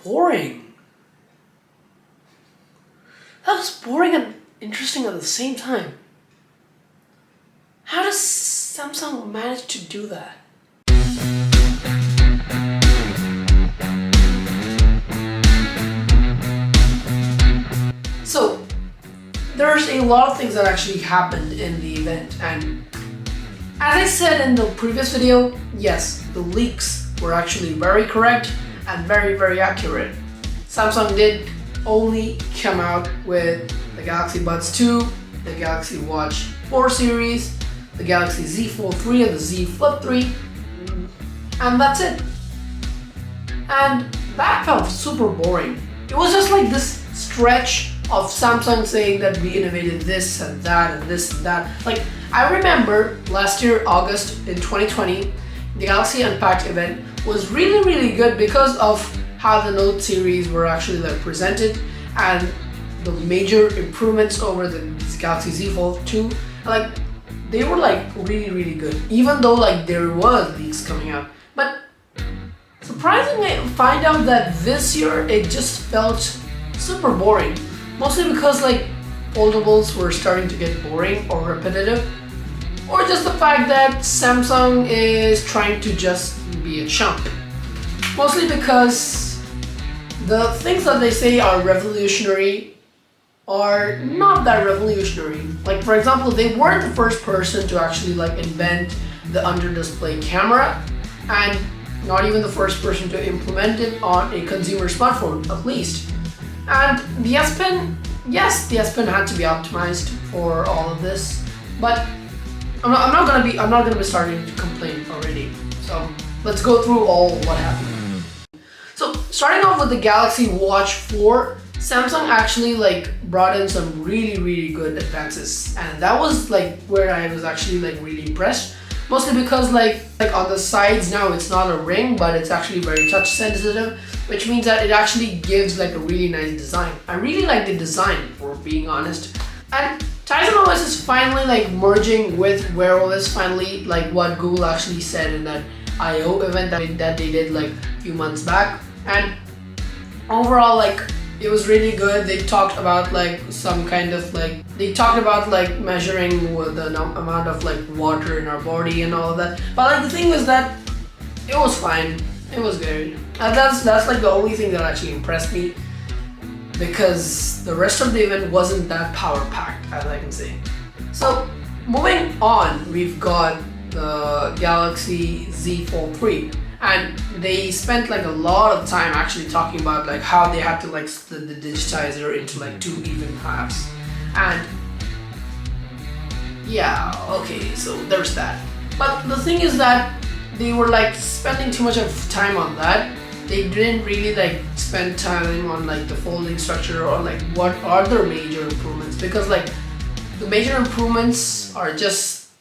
boring. That was boring and interesting at the same time. How does Samsung manage to do that? So, there's a lot of things that actually happened in the event, and as I said in the previous video, yes, the leaks were actually very correct and very accurate. Samsung did only come out with the Galaxy Buds 2, the Galaxy Watch 4 series, the Galaxy Z Fold 3 and the Z Flip 3, and that's it. And that felt super boring. It was just like this stretch of Samsung saying that we innovated this and that and this and that. Like, I remember last year, August in 2020, the Galaxy Unpacked event was really good because of how the Note series were actually like presented and the major improvements over the Galaxy Z Fold 2. Like, they were like really good, even though like there was leaks coming out. But surprisingly, I find out that this year it just felt super boring. Mostly because like foldables were starting to get boring or repetitive, or just the fact that Samsung is trying to just be a chump. Mostly because the things that they say are revolutionary are not that revolutionary. Like, for example, they weren't the first person to actually like invent the under-display camera, and not even the first person to implement it on a consumer smartphone, at least. And the S Pen, yes, the S Pen had to be optimized for all of this, but I'm not gonna be starting to complain already. So let's go through all what happened. So starting off with the Galaxy Watch 4, Samsung actually like brought in some really good advances, and that was like where I was actually like really impressed. Mostly because like on the sides now it's not a ring, but it's actually very touch sensitive, which means that it actually gives like a really nice design. I really like the design, for being honest. And Tizen OS is finally like merging with Wear OS finally, like what Google actually said in that I/O event that they did like a few months back. And overall, like, it was really good. They talked about like some kind of like, they talked about like measuring the amount of like water in our body and all of that. But like the thing is that it was fine. It was good. And that's like the only thing that actually impressed me, because the rest of the event wasn't that power packed, as I can say. So moving on, we've got the Galaxy Z Fold 3. And they spent like a lot of time actually talking about like how they had to like split the digitizer into like 2 even halves. And yeah, okay, so there's that. But the thing is that they were like spending too much of time on that. They didn't really like spend time on like the folding structure or like what are their major improvements, because like the major improvements are just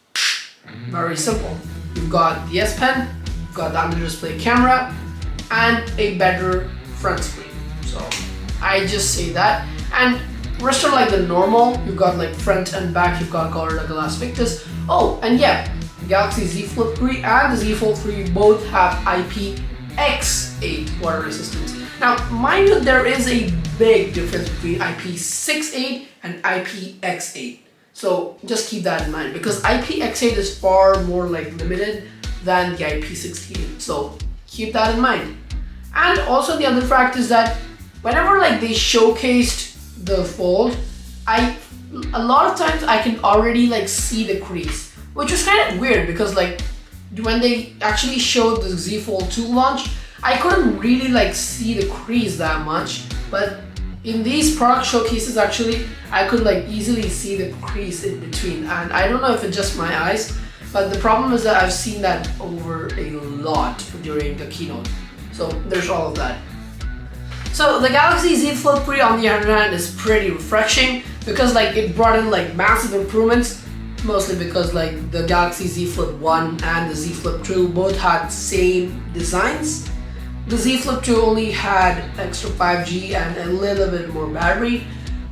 very simple. You've got the S Pen, got the under-display camera, and a better front screen. So I just say that. And rest are like the normal. You've got like front and back. You've got Gorilla Glass Victus. Oh, and yeah, the Galaxy Z Flip 3 and the Z Fold 3 both have IPX8 water resistance. Now, mind you, there is a big difference between IP68 and IPX8. So just keep that in mind, because IPX8 is far more like limited than the IP68. So keep that in mind. And also the other fact is that whenever like they showcased the Fold, a lot of times I can already like see the crease, which was kind of weird, because like when they actually showed the Z Fold 2 launch, I couldn't really like see the crease that much, but in these product showcases actually I could like easily see the crease in between. And I don't know if it's just my eyes, but the problem is that I've seen that over a lot during the keynote. So there's all of that. So the Galaxy Z Flip 3 on the other hand is pretty refreshing, because like it brought in like massive improvements, mostly because like the Galaxy Z Flip 1 and the Z Flip 2 both had same designs. The Z Flip 2 only had extra 5G and a little bit more battery.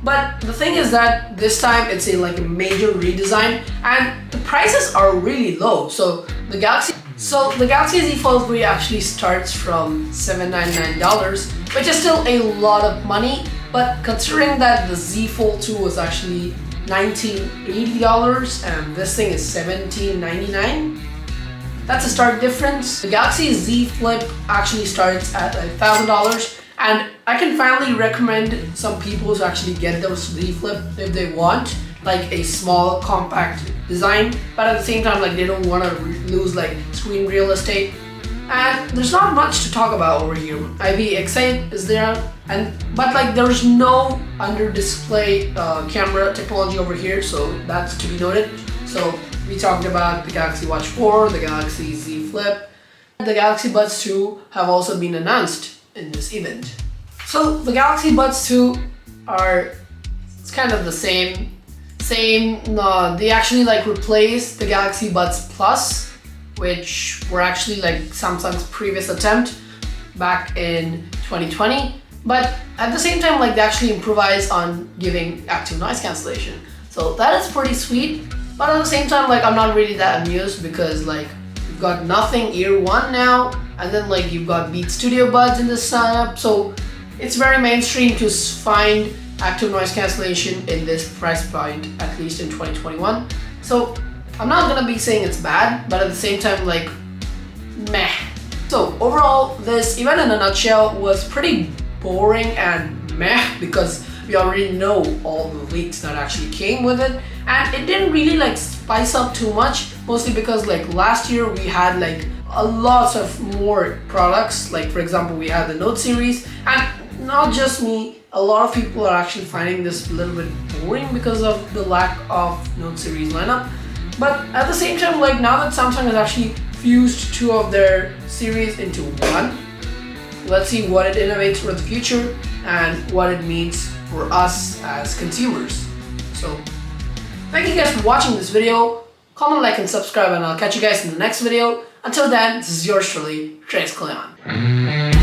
But the thing is that this time it's a major redesign, and the prices are really low. So the Galaxy So the Galaxy Z Fold 3 actually starts from $799, which is still a lot of money, but considering that the Z Fold 2 was actually $1,980 and this thing is $1,799, that's a stark difference. The Galaxy Z Flip actually starts at $1,000, and I can finally recommend some people to actually get those Z Flip if they want like a small compact design, but at the same time like they don't want to lose like screen real estate. And there's not much to talk about over here. IPX8 is there, but like there's no under display camera technology over here, so that's to be noted. So we talked about the Galaxy Watch 4, the Galaxy Z Flip, the Galaxy Buds 2 have also been announced in this event. So the Galaxy Buds 2 it's kind of the same. They actually like replaced the Galaxy Buds Plus, which were actually like Samsung's previous attempt back in 2020. But at the same time, like they actually improvise on giving active noise cancellation. So that is pretty sweet. But at the same time, like I'm not really that amused because like you've got Nothing Ear 1 now, and then like you've got Beats Studio Buds in this setup. So it's very mainstream to find active noise cancellation in this price point, at least in 2021. So I'm not gonna be saying it's bad, but at the same time, like, meh. So overall, this event in a nutshell was pretty boring and meh because we already know all the leaks that actually came with it, and it didn't really like spice up too much, mostly because like last year we had like a lot of more products. Like for example, we had the Note series, and not just me, a lot of people are actually finding this a little bit boring because of the lack of Note series lineup. But at the same time, like now that Samsung has actually fused two of their series into one, let's see what it innovates for the future and what it means for us as consumers. So thank you guys for watching this video. Comment, like, and subscribe, and I'll catch you guys in the next video. Until then, this is yours truly, Trace Cleon.